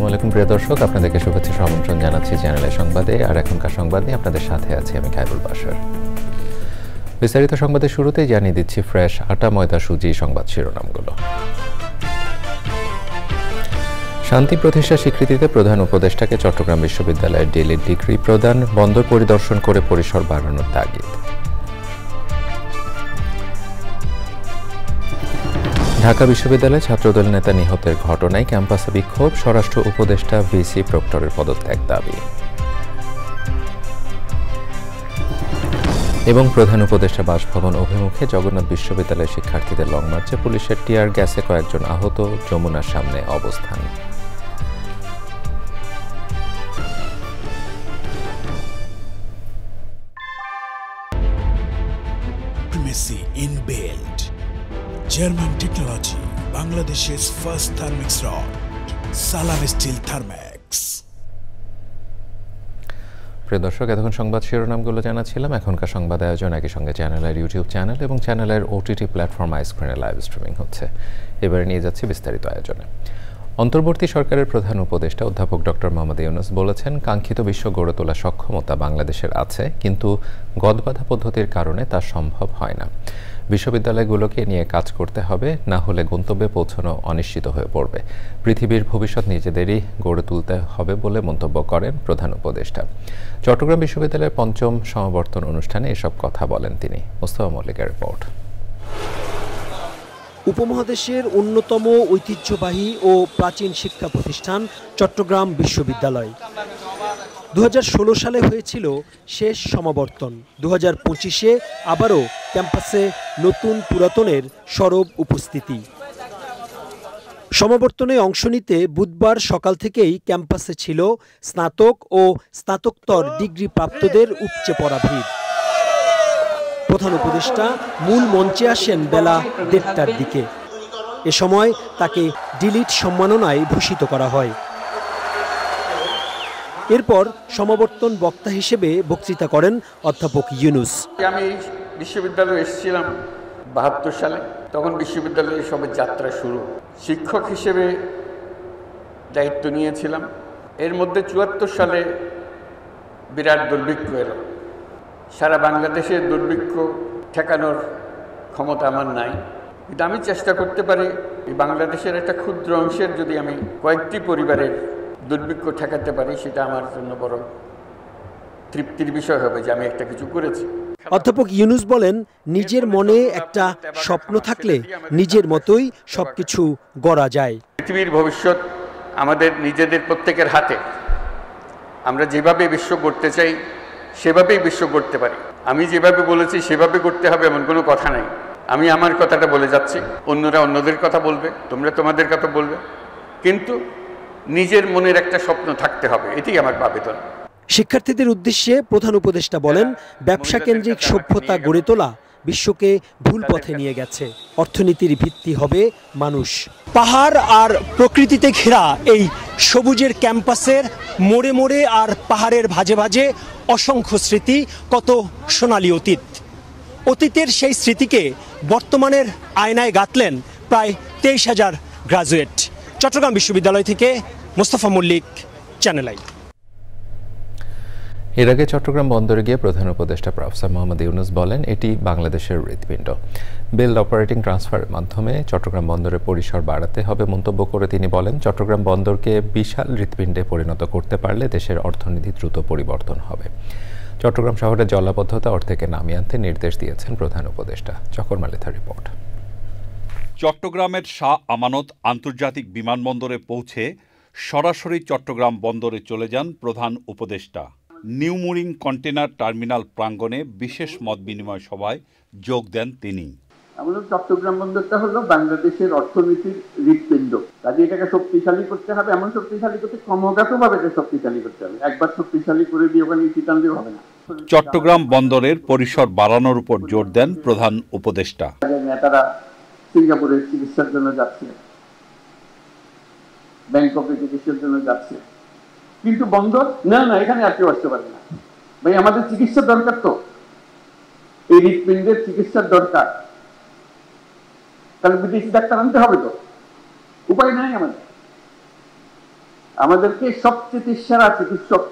আলাইকুম প্রিয় দর্শক, আপনাদেরকে শুভেচ্ছা আমন্ত্রণ জানাচ্ছি চ্যানেলের সংবাদে। আর এখনকার সংবাদ নিয়ে আপনাদের সাথে আছি আমি খায়রুল বাশার। বিস্তারিত সংবাদের শুরুতেই জানিয়ে দিচ্ছি ফ্রেশ আটা ময়দা সুজি সংবাদ শিরোনামগুলো। শান্তি প্রতিষ্ঠার স্বীকৃতিতে প্রধান উপদেষ্টাকে চট্টগ্রাম বিশ্ববিদ্যালয়ের ডিলিট ডিগ্রি প্রদান, বন্দর পরিদর্শন করে পরিসর বাড়ানোর তাগিদ। ঢাকা বিশ্ববিদ্যালয়ে ছাত্রদল নেতা নিহতের ঘটনায় ক্যাম্পাসে বিক্ষোভ, স্বরাষ্ট্র উপদেষ্টা ভিসি প্রক্টরের পদত্যাগ দাবি। এবং প্রধান উপদেষ্টা বাসভবন অভিমুখে জগন্নাথ বিশ্ববিদ্যালয়ের শিক্ষার্থীদের লং মার্চে পুলিশের টিয়ার গ্যাসে কয়েকজন আহত, যমুনার সামনে অবস্থান। জার্মান টেকনোলজি, বাংলাদেশের ফার্স্ট থার্মিক্স রড, সালাম স্টিল থার্মেক্স। প্রিয় দর্শক, এতক্ষণ সংবাদ শিরোনামগুলো জানাচ্ছিলাম। এখনকার সংবাদ আয়োজন একই সঙ্গে চ্যানেলের ইউটিউব চ্যানেল এবং চ্যানেলের ওটিটি প্ল্যাটফর্ম আইস্ক্রিনে লাইভ স্ট্রিমিং হচ্ছে। এবারে নিয়ে যাচ্ছি বিস্তারিত আয়োজনে। অন্তর্বর্তী সরকারের প্রধান উপদেষ্টা অধ্যাপক ডক্টর মোহাম্মদ ইউনূস বলেছেন, কাঙ্ক্ষিত বিশ্ব গড়ে তোলার সক্ষমতা বাংলাদেশের আছে, কিন্তু গদবাঁধা পদ্ধতির কারণে তা সম্ভব হয় না। বিশ্ববিদ্যালয়গুলোকে নিয়ে কাজ করতে হবে, না হলে গন্তব্যে পৌঁছানো অনিশ্চিত হয়ে পড়বে। পৃথিবীর ভবিষ্যৎ নিজেদেরই গড়ে তুলতে হবে বলে মন্তব্য করেন প্রধান উপদেষ্টা। চট্টগ্রাম বিশ্ববিদ্যালয়ের ৫ম সমাবর্তন অনুষ্ঠানে এসব কথা বলেন তিনি। মোস্তফা মল্লিকের রিপোর্ট। উপমহাদেশের অন্যতম ঐতিহ্যবাহী ও প্রাচীন শিক্ষা প্রতিষ্ঠান চট্টগ্রাম বিশ্ববিদ্যালয়। ২০১৬ সালে হয়েছিল শেষ সমাবর্তন। ২০২৫-এ আবারও ক্যাম্পাসে নতুন পুরাতনের সরব উপস্থিতি। সমাবর্তনে অংশ নিতে বুধবার সকাল থেকেই ক্যাম্পাসে ছিল স্নাতক ও স্নাতকোত্তর ডিগ্রি প্রাপ্তদের উপচে পড়া ভিড়। প্রধান উপদেষ্টা মূল মঞ্চে আসেন বেলা ১:৩০টার দিকে। এ সময় তাকে ডিলিট সম্মাননায় ভূষিত করা হয়। এরপর সমাবর্তন বক্তা হিসেবে বক্তৃতা করেন অধ্যাপক ইউনূস। আমি বিশ্ববিদ্যালয়ে এসেছিলাম ৭২ সালে, তখন বিশ্ববিদ্যালয়ের সবের যাত্রা শুরু। শিক্ষক হিসেবে দায়িত্ব নিয়েছিলাম। এর মধ্যে ৭৪ সালে বিরাট দুর্ভিক্ষ এলো। সারা বাংলাদেশের দুর্ভিক্ষ ঠেকানোর ক্ষমতা আমার নাই, কিন্তু আমি চেষ্টা করতে পারি এই বাংলাদেশের একটা ক্ষুদ্র অংশের যদি আমি কয়েকটি পরিবারের দুর্ভিক্ষ ঠেকাতে পারি, সেটা আমার জন্য বড় তৃপ্তির বিষয় হবে যে আমি একটা কিছু করেছি। অধ্যাপক ইউনূস বলেন, নিজের মনে একটা স্বপ্ন থাকলে নিজের মতোই সবকিছু গড়া যায়। পৃথিবীর ভবিষ্যৎ আমাদের নিজেদের প্রত্যেকের হাতে। আমরা যেভাবে বিশ্ব গড়তে চাই সেভাবেই বিশ্ব গড়তে পারি। আমি যেভাবে বলেছি সেভাবে করতে হবে এমন কোনো কথা নাই। আমি আমার কথাটা বলে যাচ্ছি, অন্যরা অন্যদের কথা বলবে, তোমরা তোমাদের কথা বলবে, কিন্তু নিজের মনের একটা স্বপ্ন থাকতে হবে, এটাই আমার আবেদন। শিক্ষার্থীদের উদ্দেশ্যে প্রধান উপদেষ্টা বলেন, ব্যবসা কেন্দ্রিক সভ্যতা গড়ে তোলা বিশ্বকে ভুল পথে নিয়ে গেছে। অর্থনীতির ভিত্তি হবে মানুষ। পাহাড় আর প্রকৃতিতে ঘেরা এই সবুজের ক্যাম্পাসের মোড়ে মোড়ে আর পাহাড়ের ভাঁজে ভাঁজে অসংখ্য স্মৃতি, কত সোনালী অতীত। অতীতের সেই স্মৃতিকে বর্তমানের আয়নায় গাঁথলেন প্রায় ২৩,০০০ গ্রাজুয়েট। চট্টগ্রাম বিশ্ববিদ্যালয় থেকে মোস্তফা মল্লিক, চ্যানেল আই। এর আগে চট্টগ্রাম বন্দরে গিয়ে প্রধান উপদেষ্টা প্রফেসর মোহাম্মদ ইউনূস বলেন, এটি বাংলাদেশের হৃৎপিণ্ড। বিল্ড অপারেটিং ট্রান্সফারের মাধ্যমে চট্টগ্রাম বন্দরের পরিসর বাড়াতে হবে মন্তব্য করে তিনি বলেন, চট্টগ্রাম বন্দরকে বিশাল হৃৎপিণ্ডে পরিণত করতে পারলে দেশের অর্থনীতি দ্রুত পরিবর্তন হবে। চট্টগ্রাম শহরের জলাবদ্ধতা অর্থেকে নামিয়ে আনতে নির্দেশ দিয়েছেন প্রধান উপদেষ্টা। চকর মালিথার রিপোর্ট। চট্টগ্রামের শাহ আমানত আন্তর্জাতিক বিমানবন্দরে পৌঁছে সরাসরি চট্টগ্রাম বন্দরে চলে যান প্রধান উপদেষ্টা। নিউ মুরিং কন্টেনার টার্মিনাল প্রাঙ্গণে বিশেষ মত বিনিময় সভায় যোগ দেন তিনি। আমাদের চট্টগ্রাম বন্দরটা হলো বাংলাদেশের অর্থনীতির হৃৎপিণ্ড। কাজে এটাকে শক্তিশালী করতে হবে, এমন শক্তিশালী করতে ক্রমাগতভাবে এটা শক্তিশালী করতে হবে। একবার শক্তিশালী করে দিয়ে ওখানে চিটান দিয়ে হবে না। চট্টগ্রাম বন্দরের পরিসর বাড়ানোর উপর জোর দেন প্রধান উপদেষ্টা। নেতারা সিঙ্গাপুরে চিকিৎসার জন্য যাচ্ছে, ব্যাংককে চিকিৎসার জন্য যাচ্ছে, কিন্তু বন্দর না এখানে আর কেউ আসতে পারে না। ভাই, আমাদের চিকিৎসার দরকার, তো এই হৃৎপিণ্ডের চিকিৎসার দরকার, তাহলে বিদেশি ডাক্তার আনতে হবে, তো উপায় নাই আমাদের। আমাদেরকে সবচেয়ে সেরা চিকিৎসক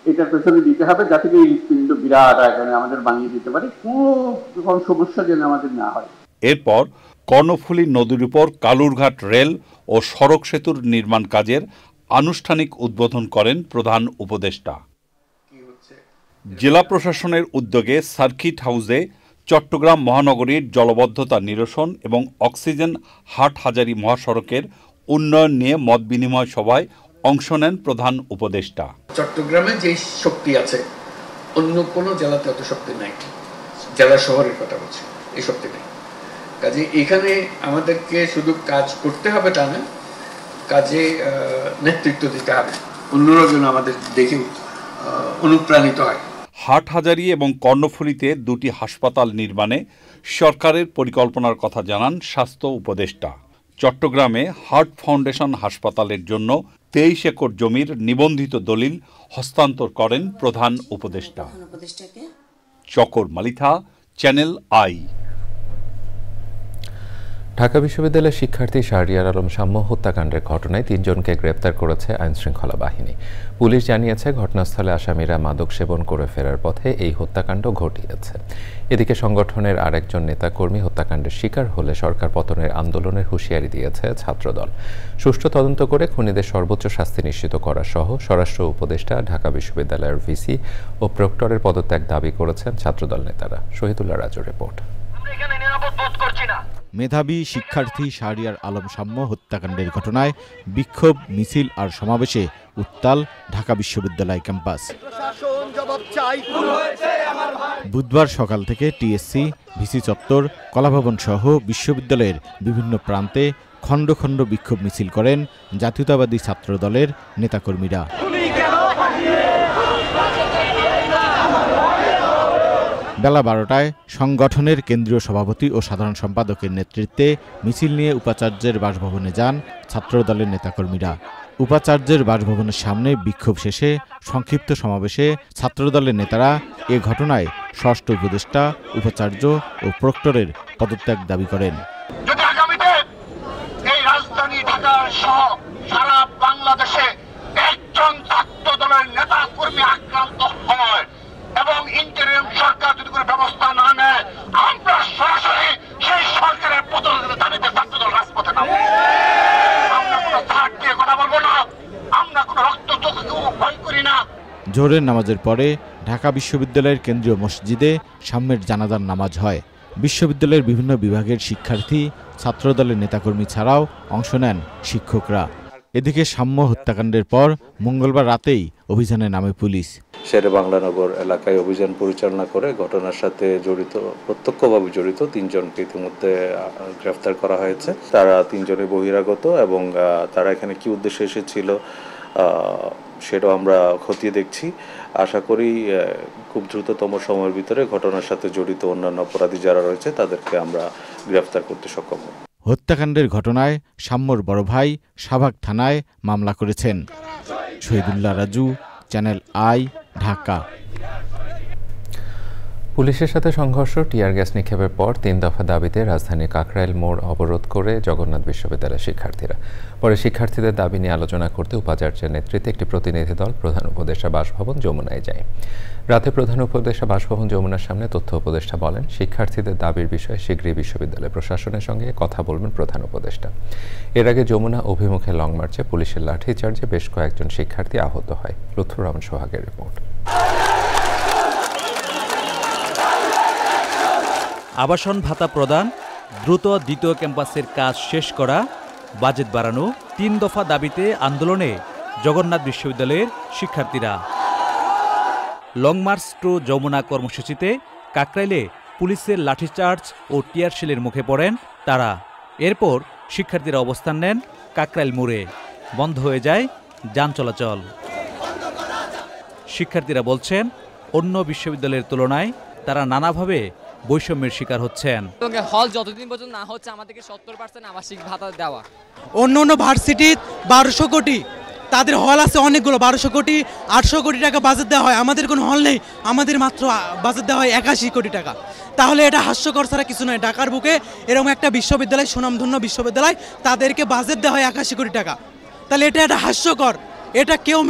এটার পেছনে দিতে হবে, যাতে এই হৃৎপিণ্ড বিরাট আকারে আমাদের বানিয়ে দিতে পারে, কোনো সমস্যা যেন আমাদের না হয়। এরপর কর্ণফুলী নদীর উপর কালুরঘাট রেল ও সড়ক সেতুর নির্মাণ কাজের আনুষ্ঠানিক উদ্বোধন করেন প্রধান উপদেষ্টা। জেলা প্রশাসনের উদ্যোগে সার্কিট হাউসে চট্টগ্রাম মহানগরীর জলবদ্ধতা নিরসন এবং অক্সিজেন হাটহাজারী মহাসড়কের উন্নয়ন নিয়ে মত বিনিময় সভায় অংশ নেন প্রধান উপদেষ্টা। চট্টগ্রামে যে শক্তি আছে অন্য কোনো জেলাতে অত শক্তি নাই, জেলা শহরের কথা বলছি, এই শক্তি নেই। কাজে এখানে আমাদেরকে শুধু কাজ করতে হবে তা না, কাজে নেতৃত্ব দিতে হবে, অন্যরা যেন আমাদের দেখে অনুপ্রাণিত হয়। হাটহাজারী এবং কর্ণফুলীতে দুটি হাসপাতাল নির্মাণে সরকারের পরিকল্পনার কথা জানান স্বাস্থ্য উপদেষ্টা। চট্টগ্রামে হার্ট ফাউন্ডেশন হাসপাতালের জন্য 23 একর জমির নিবন্ধিত দলিল হস্তান্তর করেন প্রধান উপদেষ্টা। চকর মালিথা, চ্যানেল আই। ঢাকা বিশ্ববিদ্যালয়ের শিক্ষার্থী শাহরিয়ার আলম সাম্য হত্যাকাণ্ডের ঘটনায় 3 জনকে গ্রেপ্তার করেছে আইনশৃঙ্খলা বাহিনী। পুলিশ জানিয়েছে ঘটনাস্থলে আসামিরা মাদক সেবন করে ফেরার পথে এই হত্যাকাণ্ড ঘটিয়েছে। এদিকে সংগঠনের আরেকজন নেতাকর্মী হত্যাকাণ্ডের শিকার হলে সরকার পতনের আন্দোলনের হুঁশিয়ারি দিয়েছে ছাত্রদল। সুষ্ঠু তদন্ত করে খুনিদের সর্বোচ্চ শাস্তি নিশ্চিত করা সহ স্বরাষ্ট্র উপদেষ্টা, ঢাকা বিশ্ববিদ্যালয়ের ভিসি ও প্রক্টরের পদত্যাগ দাবি করেছেন ছাত্রদল নেতারা। শহীদুল্লাহ রাজুর রিপোর্ট। মেধাবী শিক্ষার্থী শাহরিয়ার আলম সাম্য হত্যাকাণ্ডের ঘটনায় বিক্ষোভ মিছিল আর সমাবেশে উত্তাল ঢাকা বিশ্ববিদ্যালয় ক্যাম্পাস। বুধবার সকাল থেকে টিএসসি, ভিসি চত্বর, কলাভবন সহ বিশ্ববিদ্যালয়ের বিভিন্ন প্রান্তে খণ্ড খণ্ড বিক্ষোভ মিছিল করেন জাতীয়তাবাদী ছাত্র দলের নেতাকর্মীরা। বেলা 12টায় সংগঠনের কেন্দ্রীয় সভাপতি ও সাধারণ সম্পাদকের নেতৃত্বে মিছিল নিয়ে উপাচার্যের বাসভবনে যান ছাত্রদলের নেতাকর্মীরা। উপাচার্যের বাসভবনের সামনে বিক্ষোভ শেষে সংক্ষিপ্ত সমাবেশে ছাত্রদলের নেতারা এ ঘটনায় ষষ্ঠ উপদেষ্টা, উপাচার্য ও প্রক্টরের পদত্যাগ দাবি করেন। যদি আগামীতে এই রাজধানী ঢাকার সহ সারা বাংলাদেশে একজন ছাত্রদলের নেতা কর্মী আক্রান্ত হয় এবং ইন্টারিম সরকার যদি কোনো ব্যবস্থা না নেয়, আমরা সরাসরি সেই সরকারের পতনের দাবিতে ছাত্রদল রাজপথে নামব। আমরা কোনো ছাড় দিয়ে কথা বলবো না, আমরা কোনো রক্ত চোখকেও ভয় করি না। জোহরের নামাজের পরে ঢাকা বিশ্ববিদ্যালয়ের কেন্দ্রীয় মসজিদে সাম্যের জানাজার নামাজ হয়। বিশ্ববিদ্যালয়ের বিভিন্ন বিভাগের শিক্ষার্থী, ছাত্রদলের নেতাকর্মী ছাড়াও অংশ নেন শিক্ষকরা। এদিকে সাম্য হত্যাকাণ্ডের পর মঙ্গলবার রাতেই অভিযানে নামে পুলিশ। শেরে বাংলানগর এলাকায় অভিযান পরিচালনা করে ঘটনার সাথে জড়িত, প্রত্যক্ষভাবে জড়িত 3 জনকে ইতিমধ্যে গ্রেফতার করা হয়েছে। তারা 3 জনে বহিরাগত এবং তারা এখানে কি উদ্দেশ্যে এসেছিল সেটাও আমরা খতিয়ে দেখছি। আশা করি খুব দ্রুততম সময়ের ভিতরে ঘটনার সাথে জড়িত অন্যান্য অপরাধী যারা রয়েছে তাদেরকে আমরা গ্রেফতার করতে সক্ষম হব। হত্যাকাণ্ডের ঘটনায় সাম্যর বড় ভাই শাহবাগ থানায় মামলা করেছেন। Shahidullah Raju, channel I, Dhaka. পুলিশের সাথে সংঘর্ষ, টিয়ার গ্যাস নিক্ষেপের পর 3 দফা দাবিতে রাজধানীর কাকরাইল মোড় অবরোধ করে জগন্নাথ বিশ্ববিদ্যালয়ের শিক্ষার্থীরা। পরে শিক্ষার্থীদের দাবি নিয়ে আলোচনা করতে উপাচার্যের নেতৃত্বে একটি প্রতিনিধি দল প্রধান উপদেষ্টা বাসভবন যমুনায় যায়। রাতে প্রধান উপদেষ্টা বাসভবন যমুনার সামনে তথ্য উপদেষ্টা বলেন, শিক্ষার্থীদের দাবির বিষয়ে শীঘ্রই বিশ্ববিদ্যালয় প্রশাসনের সঙ্গে কথা বলবেন প্রধান উপদেষ্টা। এর আগে যমুনা অভিমুখে লং মার্চে পুলিশের লাঠিচার্জে বেশ কয়েকজন শিক্ষার্থী আহত হয়। লুৎফুর রহমান সোহাগের রিপোর্ট। আবাসন ভাতা প্রদান, দ্রুত দ্বিতীয় ক্যাম্পাসের কাজ শেষ করা, বাজেট বাড়ানো, 3 দফা দাবিতে আন্দোলনে জগন্নাথ বিশ্ববিদ্যালয়ের শিক্ষার্থীরা। লং মার্চ টু যমুনা কর্মসূচিতে কাকরাইলে পুলিশের লাঠিচার্জ ও টিয়ারশেলের মুখে পড়েন তারা। এরপর শিক্ষার্থীরা অবস্থান নেন কাকরাইল মোড়ে। বন্ধ হয়ে যায় যান চলাচল। শিক্ষার্থীরা বলছেন, অন্য বিশ্ববিদ্যালয়ের তুলনায় তারা নানাভাবে বৈষম্যের শিকার হচ্ছেন। হল যতদিন পর্যন্ত না হচ্ছে আমাদেরকে 70% আবাসিক ভাতা দেওয়া। অন্য অন্য ভার্সিটি 1200 কোটি, তাদের হল আছে অনেকগুলো, 1200 কোটি 800 কোটি টাকা বাজেট দেওয়া হয়। আমাদের কোনো হল নেই, আমাদের মাত্র বাজেট দেওয়া হয় 81 কোটি টাকা। তাহলে এটা হাস্যকর ছাড়া কিছু নয়। ঢাকার বুকে এরকম একটা বিশ্ববিদ্যালয়, সুনামধন্য বিশ্ববিদ্যালয়, তাদেরকে বাজেট দেওয়া হয় 81 কোটি টাকা। তাহলে এটা একটা হাস্যকর, এটা কেউ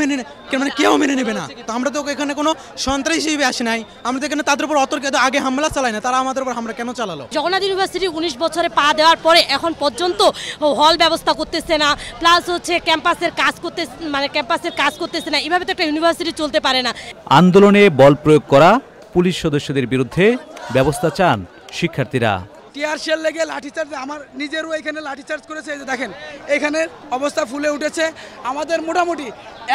মেনে নেবে না। তো আমরা তো এখানে কোনো সন্ত্রাসী হিসেবে আসি নাই, আমরা তো এখানে তাদের উপর অতর্কিত আগে হামলা চালাই না, তারা আমাদের উপর হামলা কেন চালালো? জগন্নাথ ইউনিভার্সিটি 19 বছরে পা দেওয়ার পরে এখন পর্যন্ত হল ব্যবস্থা করতেছে না, প্লাস হচ্ছে ক্যাম্পাসের কাজ করতেছে না। এভাবে তো একটা ইউনিভার্সিটি চলতে পারে না। আন্দোলনে বল প্রয়োগ করা পুলিশ সদস্যদের বিরুদ্ধে ব্যবস্থা চান শিক্ষার্থীরা। টিয়ার শেল লেগে লাঠিচার্জ, আমার নিজেরও এখানে লাঠিচার্জ করেছে। এই যে দেখেন এখানে অবস্থা ফুলে উঠেছে। আমাদের মোটামুটি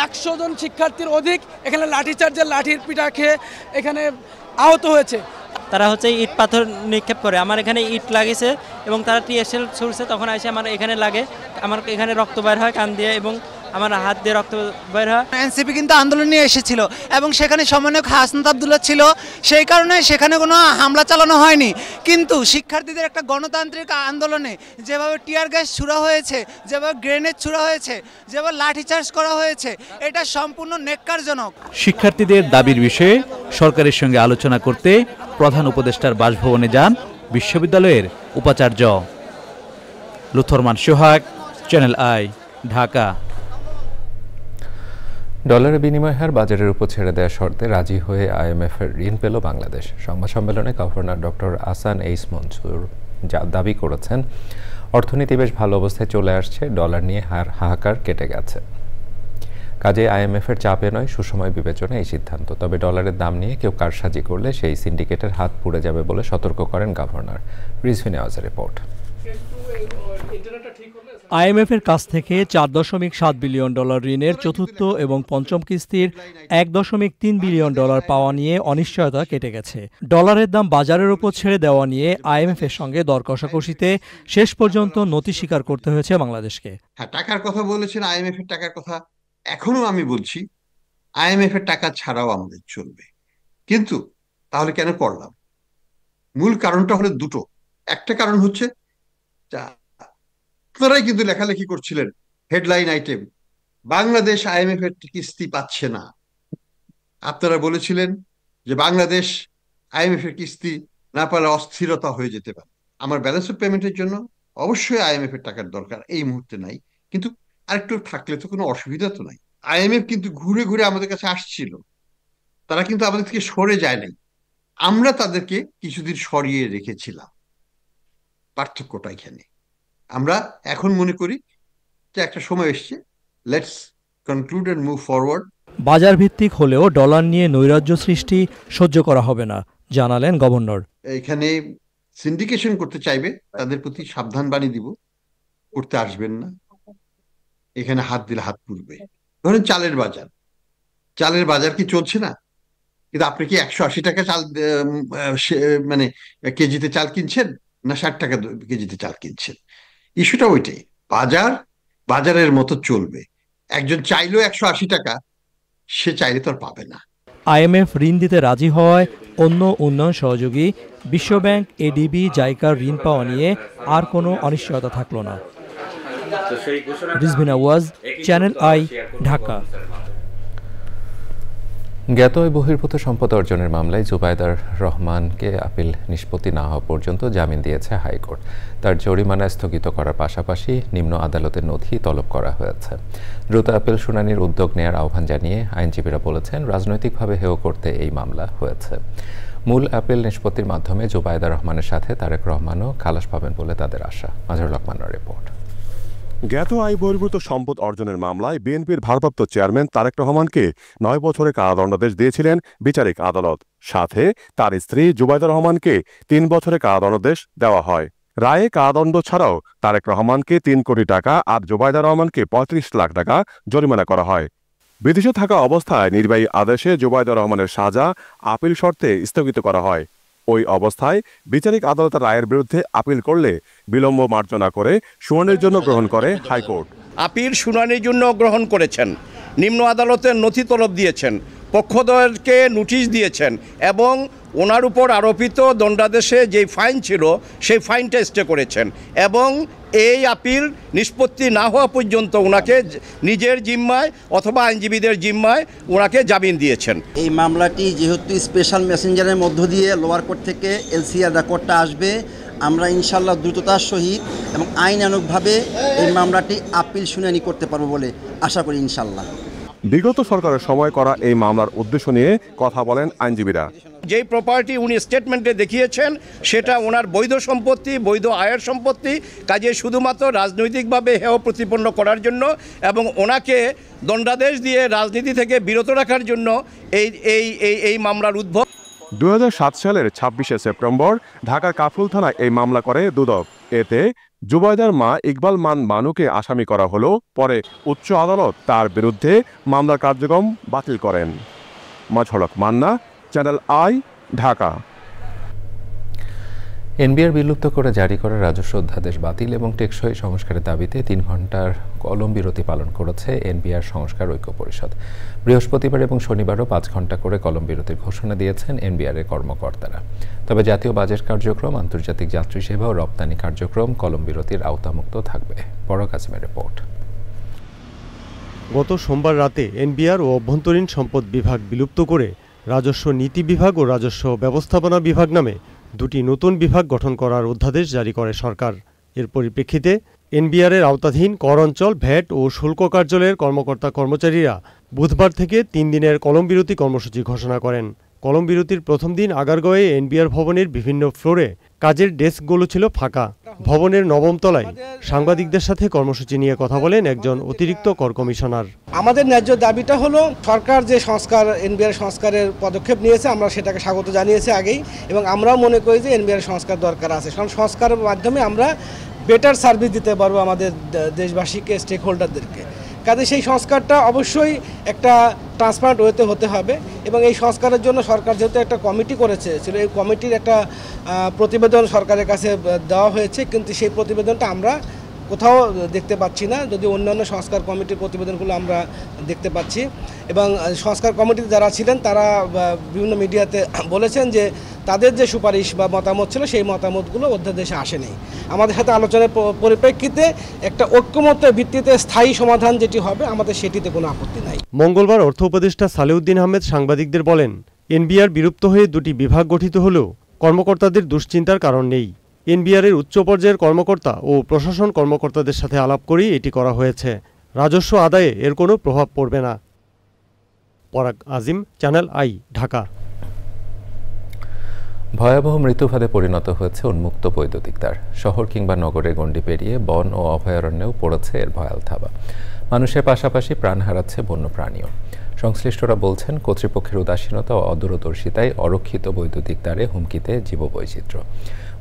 100 জন শিক্ষার্থীর অধিক এখানে লাঠিচার্জের লাঠির পিটা খেয়ে এখানে আহত হয়েছে। তারা হচ্ছে ইট পাথর নিক্ষেপ করে, আমার এখানে ইট লাগেছে এবং তারা টিয়ার শেল ছুড়ছে, তখন এসে আমার এখানে লাগে, আমার এখানে রক্ত বের হয় কান দিয়ে এবং আমার হাত দিয়ে রক্ত বের হয়। এনসিপি কিন্তু আন্দোলন নিয়ে এসেছিল এবং সেখানে সমন্বয়ক হাসনাত আব্দুল্লাহ ছিল, সেই কারণে সেখানে কোনো হামলা চালানো হয়নি। কিন্তু শিক্ষার্থীদের একটা গণতান্ত্রিক আন্দোলনে যেভাবে টিয়ার গ্যাস ছুড়া হয়েছে, যেভাবে গ্রেনেড ছুড়া হয়েছে, যেভাবে লাঠিচার্জ করা হয়েছে, এটা সম্পূর্ণ নেক্কারজনক। শিক্ষার্থীদের দাবির বিষয়ে সরকারের সঙ্গে আলোচনা করতে প্রধান উপদেষ্টার বাসভবনে যান বিশ্ববিদ্যালয়ের উপাচার্য। লুথরমান সোহাগ, চ্যানেল আই, ঢাকা। ডলারের বিনিময় হার বাজারের উপর ছেড়ে দেওয়ার শর্তে রাজি হয়ে আইএমএফের ঋণ পেল বাংলাদেশ। সংবাদ সম্মেলনে গভর্নর ডক্টর আহসান এইস মনসুর দাবি করেছেন, অর্থনীতি বেশ ভালো অবস্থায় চলে আসছে, ডলার নিয়ে হাহাকার কেটে গেছে। কাজে আইএমএফের চাপে নয়, সুসময় বিবেচনা এই সিদ্ধান্ত। তবে ডলারের দাম নিয়ে কেউ কারসাজি করলে সেই সিন্ডিকেটের হাত পুড়ে যাবে বলে সতর্ক করেন গভর্নর। রিজভি নেওয়াজের রিপোর্ট। আইএমএফের কাছ থেকে $4.7 বিলিয়ন ঋণের চতুর্থ এবং পঞ্চম কিস্তির $1.3 বিলিয়ন পাওয়া নিয়ে অনিশ্চয়তা কেটে গেছে। ডলারের দাম বাজারের উপর ছেড়ে দেওয়া নিয়ে আইএমএফের সঙ্গে দর কষাকষিতে শেষ পর্যন্ত নতি স্বীকার করতে হয়েছে বাংলাদেশকে। হ্যাঁ, টাকার কথা বলেছেন, আইএমএফ এর টাকার কথা এখনো আমি বলছি, আইএমএফ এর টাকা ছাড়াও আমাদের চলবে। কিন্তু তাহলে কেন করলাম? মূল কারণটা হলো দুটো। একটা কারণ হচ্ছে আপনারাই কিন্তু লেখালেখি করছিলেন, হেডলাইন আইটেম, বাংলাদেশ আইএমএফ এর কিস্তি পাচ্ছে না। আপনারা বলেছিলেন যে বাংলাদেশ আইএমএফ এর কিস্তি না পেলে অস্থিরতা হয়ে যেতে পারে। আমার ব্যালেন্স অফ পেমেন্টের জন্য অবশ্যই আইএমএফ এর টাকার দরকার, এই মুহূর্তে নাই, কিন্তু আরেকটু থাকলে তো কোনো অসুবিধা তো নাই। আইএমএফ কিন্তু ঘুরে ঘুরে আমাদের কাছে আসছিল, তারা কিন্তু আমাদের থেকে সরে যায় নাই, আমরা তাদেরকে কিছুদিন সরিয়ে রেখেছিলাম। পার্থক্যটা এখানে। আমরা এখন মনে করি যে একটা সময় এসছে, let's conclude and move forward. বাজার ভিত্তিক হলেও ডলার নিয়ে নৈরাজ্য সৃষ্টি সহ্য করা হবে না, জানালেন গভর্নর। এখানে সিন্ডিকেশন করতে চাইবে তাদের প্রতি সাবধান বাণী দিব, করতে আসবেন না। এখানে হাত দিলে হাত পুড়বে। ধরেন চালের বাজার কি চলছে না? কিন্তু আপনি কি 180 টাকা চাল মানে কেজিতে চাল কিনছেন না 60 টাকা কেজিতে চাল কিনছেন? ইস্যুটা ওইটাই, বাজারের মতো চলবে। একজন চাইলেও 180 টাকা, সে চাইলে তো আর পাবে না। আইএমএফ ঋণ দিতে রাজি হওয়ায় অন্য উন্নয়ন সহযোগী বিশ্বব্যাংক, এডিবি, জাইকার ঋণ পাওয়া নিয়ে আর কোনো অনিশ্চয়তা থাকলো না। Rizvi Newaz, channel I, Dhaka. জ্ঞাত বহির্ভূত সম্পদ অর্জনের মামলায় জুবাইদার রহমানকে আপিল নিষ্পত্তি না হওয়া পর্যন্ত জামিন দিয়েছে হাইকোর্ট। তার জরিমানা স্থগিত করার পাশাপাশি নিম্ন আদালতের নথি তলব করা হয়েছে। দ্রুত আপিল শুনানির উদ্যোগ নেওয়ার আহ্বান জানিয়ে আইনজীবীরা বলেছেন, রাজনৈতিকভাবে হেয় করতে এই মামলা হয়েছে। মূল আপিল নিষ্পত্তির মাধ্যমে জুবাইদার রহমানের সাথে তারেক রহমানও খালাস পাবেন বলে তাদের আশা। মাজহারুল হকের রিপোর্ট। জ্ঞাত আয় বহির্ভূত সম্পদ অর্জনের মামলায় বিএনপির ভারপ্রাপ্ত চেয়ারম্যান তারেক রহমানকে 9 বছরের কারাদণ্ডাদেশ দিয়েছিলেন বিচারিক আদালত। সাথে তার স্ত্রী জুবাইদা রহমানকে 3 বছরের কারাদণ্ডাদেশ দেওয়া হয়। রায়ে কারাদণ্ড ছাড়াও তারেক রহমানকে 3 কোটি টাকা আর জুবাইদা রহমানকে 35 লাখ টাকা জরিমানা করা হয়। বিদেশে থাকা অবস্থায় নির্বাহী আদেশে জুবাইদা রহমানের সাজা আপিল শর্তে স্থগিত করা হয়। ওই অবস্থায় বিচারিক আদালতের রায়ের বিরুদ্ধে আপিল করলে বিলম্ব মার্জনা করে শুনানির জন্য গ্রহণ করে হাইকোর্ট। আপিল শুনানির জন্য গ্রহণ করেছেন, নিম্ন আদালতের নথি তলব দিয়েছেন, পক্ষধরকে নোটিশ দিয়েছেন এবং ওনার উপর আরোপিত দণ্ডাদেশে যেই ফাইন ছিল সেই ফাইনটা স্টে করেছেন এবং এই আপিল নিষ্পত্তি না হওয়া পর্যন্ত ওনাকে নিজের জিম্মায় অথবা আইনজীবীদের জিম্মায় ওনাকে জামিন দিয়েছেন। এই মামলাটি যেহেতু স্পেশাল মেসেঞ্জারের মধ্য দিয়ে লোয়ার কোর্ট থেকে এলসিআর রেকর্ডটা আসবে, আমরা ইনশাল্লাহ দ্রুততার সহিত এবং আইনানুগভাবে এই মামলাটি আপিল শুনানি করতে পারবো বলে আশা করি ইনশাল্লাহ। বিগত সরকারের সময় করা এই মামলার উদ্দেশ্য নিয়ে কথা বলেন আইনজীবীরা। যেই প্রপার্টি উনি স্টেটমেন্টে দেখিয়েছেন সেটা ওনার বৈধ সম্পত্তি, বৈধ আয়ের সম্পত্তি, কাজে শুধুমাত্র রাজনৈতিকভাবে হেয় প্রতিপন্ন করার জন্য এবং ওনাকে দণ্ডাদেশ দিয়ে রাজনীতি থেকে বিরত রাখার জন্য এই মামলার উদ্ভব। 2007 সালের 26শে সেপ্টেম্বর ঢাকার কাফরুল থানায় এই মামলা করে দুদক। এতে জুবাইদার মা ইকবাল মান বানুকে আসামি করা হলো। পরে উচ্চ আদালত তার বিরুদ্ধে মামলার কার্যক্রম বাতিল করেন। মাজহরক Manna, channel I, Dhaka. NBR বিলুপ্ত করে জারি করা রাজস্ব অধ্যাদেশ বাতিল এবং টেকসই সংস্কারের দাবিতে 3 ঘণ্টার কলম বিরতি পালন করেছে এনবিআর সংস্কার ঐক্য পরিষদ। বৃহস্পতিবার এবং শনিবারও 5 ঘণ্টা করে কলম বিরতির ঘোষণা দিয়েছেন এনবিআর এর কর্মকর্তারা। তবে জাতীয় বাজেট কার্যক্রম, আন্তর্জাতিক যাত্রী সেবা ও রপ্তানি কার্যক্রম কলম বিরতির আওতামুক্ত থাকবে। বড় কাসিমের রিপোর্ট। গত সোমবার রাতে এনবিআর ও অভ্যন্তরীণ সম্পদ বিভাগ বিলুপ্ত করে রাজস্ব নীতি বিভাগ ও রাজস্ব ব্যবস্থাপনা বিভাগ নামে 2টি নতুন বিভাগ গঠন করার অধ্যাদেশ জারি করে সরকার। এর পরিপ্রেক্ষিতে এনবিআরের আওতাধীন কর অঞ্চল, ভ্যাট ও শুল্ক কার্যালয়ের কর্মকর্তা কর্মচারীরা বুধবার থেকে 3 দিনের কলম বিরতি কর্মসূচি ঘোষণা করেন। কলম বিরতির প্রথম দিন আগারগাঁওয়ে এনবিআর ভবনের বিভিন্ন ফ্লোরে কাজের ডেস্কগুলো ছিল ফাঁকা। ভবনের 9ম তলায় সাংবাদিকদের সাথে কর্মসূচি নিয়ে কথা বলেন একজন অতিরিক্ত কর কমিশনার। আমাদের ন্যায্য দাবিটা হলো সরকার যে সংস্কার এনবিআর সংস্কারের পদক্ষেপ নিয়েছে আমরা সেটাকে স্বাগত জানিয়েছি আগেই, এবং আমরাও মনে করি যে এনবিআর সংস্কার দরকার আছে। কারণ সংস্কারের মাধ্যমে আমরা বেটার সার্ভিস দিতে পারবো আমাদের দেশবাসীকে, স্টেক হোল্ডারদেরকে। কাজে সেই সংস্কারটা অবশ্যই একটা ট্রান্সপারেন্ট ওয়েতে হতে হবে এবং এই সংস্কারের জন্য সরকার যেহেতু একটা কমিটি করেছে, এই কমিটির একটা প্রতিবেদন সরকারের কাছে দেওয়া হয়েছে, কিন্তু সেই প্রতিবেদনটা আমরা কোথাও দেখতে পাচ্ছি না, যদি অন্যান্য সংস্কার কমিটির প্রতিবেদনগুলো আমরা দেখতে পাচ্ছি। এবং সংস্কার কমিটিতে যারা ছিলেন তারা বিভিন্ন মিডিয়াতে বলেছেন যে তাদের যে সুপারিশ বা মতামত ছিল সেই মতামতগুলো অধ্যাদেশে আসেনি। আমাদের সাথে আলোচনার পরিপ্রেক্ষিতে একটা ঐক্যমত্যের ভিত্তিতে স্থায়ী সমাধান যেটি হবে আমাদের সেটিতে কোনো আপত্তি নাই। মঙ্গলবার অর্থ উপদেষ্টা সালেউদ্দিন আহমেদ সাংবাদিকদের বলেন, এনবিআর বিলুপ্ত হয়ে 2টি বিভাগ গঠিত হলেও কর্মকর্তাদের দুশ্চিন্তার কারণ নেই। এনবিআরের উচ্চ পর্যায়ের কর্মকর্তা ও প্রশাসন কর্মকর্তাদের সাথে আলাপ করেই এটি করা হয়েছে। রাজস্ব আদায়ে এর কোনো প্রভাব পড়বে না। পরাগ আজিম, চ্যানেল আই, ঢাকা। ভয়াবহ মৃত্যুফাদে পরিণত হয়েছে উন্মুক্ত বৈদ্যুতিক তার। শহর কিংবা নগরের গণ্ডি পেরিয়ে বন ও অভয়ারণ্যেও পড়েছে এর ভয়াল থাবা। মানুষের পাশাপাশি প্রাণ হারাচ্ছে বন্যপ্রাণীও। সংশ্লিষ্টরা বলছেন, কর্তৃপক্ষের উদাসীনতা ও অদূরদর্শিতায় অরক্ষিত বৈদ্যুতিক তারে হুমকিতে জীববৈচিত্র্য।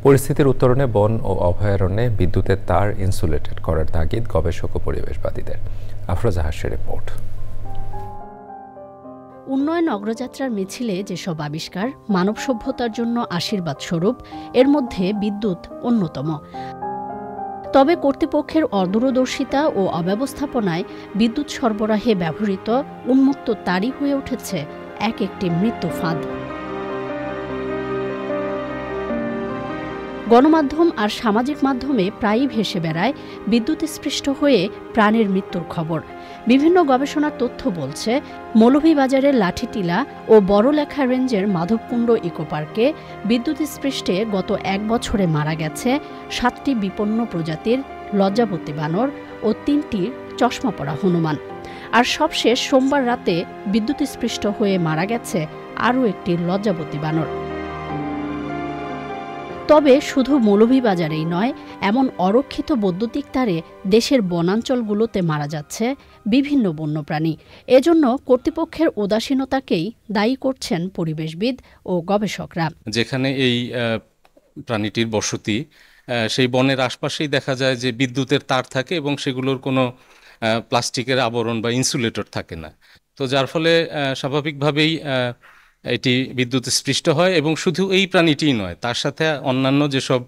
পরিস্থিতির উত্তরণে বন ও অভয়ারণ্যে বিদ্যুতের তার ইনসুলেটেড করার তাগিদ গবেষক ও পরিবেশবাদীদের। আফরোজা হাসের রিপোর্ট। উন্নয়ন অগ্রযাত্রার মিছিলে যেসব আবিষ্কার মানব সভ্যতার জন্য আশীর্বাদ স্বরূপ, এর মধ্যে বিদ্যুৎ অন্যতম। তবে কর্তৃপক্ষের অদূরদর্শিতা ও অব্যবস্থাপনায় বিদ্যুৎ সরবরাহে ব্যবহৃত উন্মুক্ত তারই হয়ে উঠেছে এক একটি মৃত্যু ফাঁদ। গণমাধ্যম আর সামাজিক মাধ্যমে প্রায়ই ভেসে বেড়ায় বিদ্যুৎস্পৃষ্ট হয়ে প্রাণের মৃত্যুর খবর। বিভিন্ন গবেষণার তথ্য বলছে, মৌলভীবাজারের লাঠিটিলা ও বড়লেখা রেঞ্জের মাধবকুণ্ড ইকো পার্কে বিদ্যুৎস্পৃষ্টে গত 1 বছরে মারা গেছে 7টি বিপন্ন প্রজাতির লজ্জাবতী বানর ও 3টি চশমা পরা হনুমান। আর সবশেষ সোমবার রাতে বিদ্যুৎস্পৃষ্ট হয়ে মারা গেছে আরও একটি লজ্জাবতী বানর। তবে শুধু মৌলভীবাজারেই নয়, এমন অরক্ষিত বৈদ্যুতিক তারে দেশের বনাঞ্চলগুলোতে মারা যাচ্ছে বিভিন্ন বন্যপ্রাণী। এজন্য কর্তৃপক্ষের উদাসীনতাকেই দায়ী করছেন পরিবেশবিদ ও গবেষকরা। যেখানে এই প্রাণীটির বসতি, সেই বনের আশপাশেই দেখা যায় যে বিদ্যুতের তার থাকে এবং সেগুলোর কোনো প্লাস্টিকের আবরণ বা ইনসুলেটর থাকে না। তো যার ফলে স্বাভাবিকভাবেই এটি বিদ্যুৎ স্পৃষ্ট হয় এবং শুধু এই প্রাণীটিই নয়, তার সাথে অন্যান্য যেসব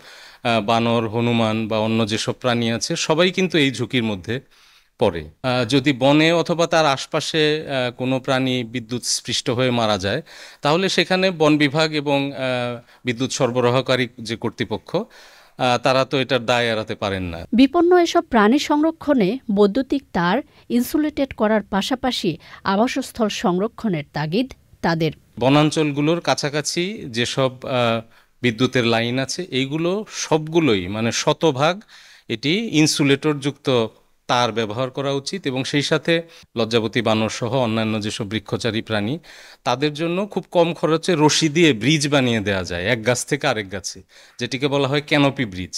বানর, হনুমান বা অন্য যেসব প্রাণী আছে সবাই কিন্তু এই ঝুঁকির মধ্যে পড়ে। যদি বনে অথবা তার আশপাশে কোনো প্রাণী বিদ্যুৎ স্পৃষ্ট হয়ে মারা যায়, তাহলে সেখানে বন বিভাগ এবং বিদ্যুৎ সরবরাহকারী যে কর্তৃপক্ষ তারা তো এটার দায় এড়াতে পারেন না। বিপন্ন এসব প্রাণী সংরক্ষণে বৈদ্যুতিক তার ইনসুলেটেড করার পাশাপাশি আবাসস্থল সংরক্ষণের তাগিদ তাদের। বনাঞ্চলগুলোর কাছাকাছি যেসব বিদ্যুতের লাইন আছে, এইগুলো সবগুলোই মানে শতভাগ এটি ইনসুলেটরযুক্ত তার ব্যবহার করা উচিত এবং সেই সাথে লজ্জাবতী বানর সহ অন্যান্য যেসব বৃক্ষচারী প্রাণী তাদের জন্য খুব কম খরচে রশি দিয়ে ব্রিজ বানিয়ে দেওয়া যায় এক গাছ থেকে আরেক গাছে, যেটিকে বলা হয় ক্যানোপি ব্রিজ।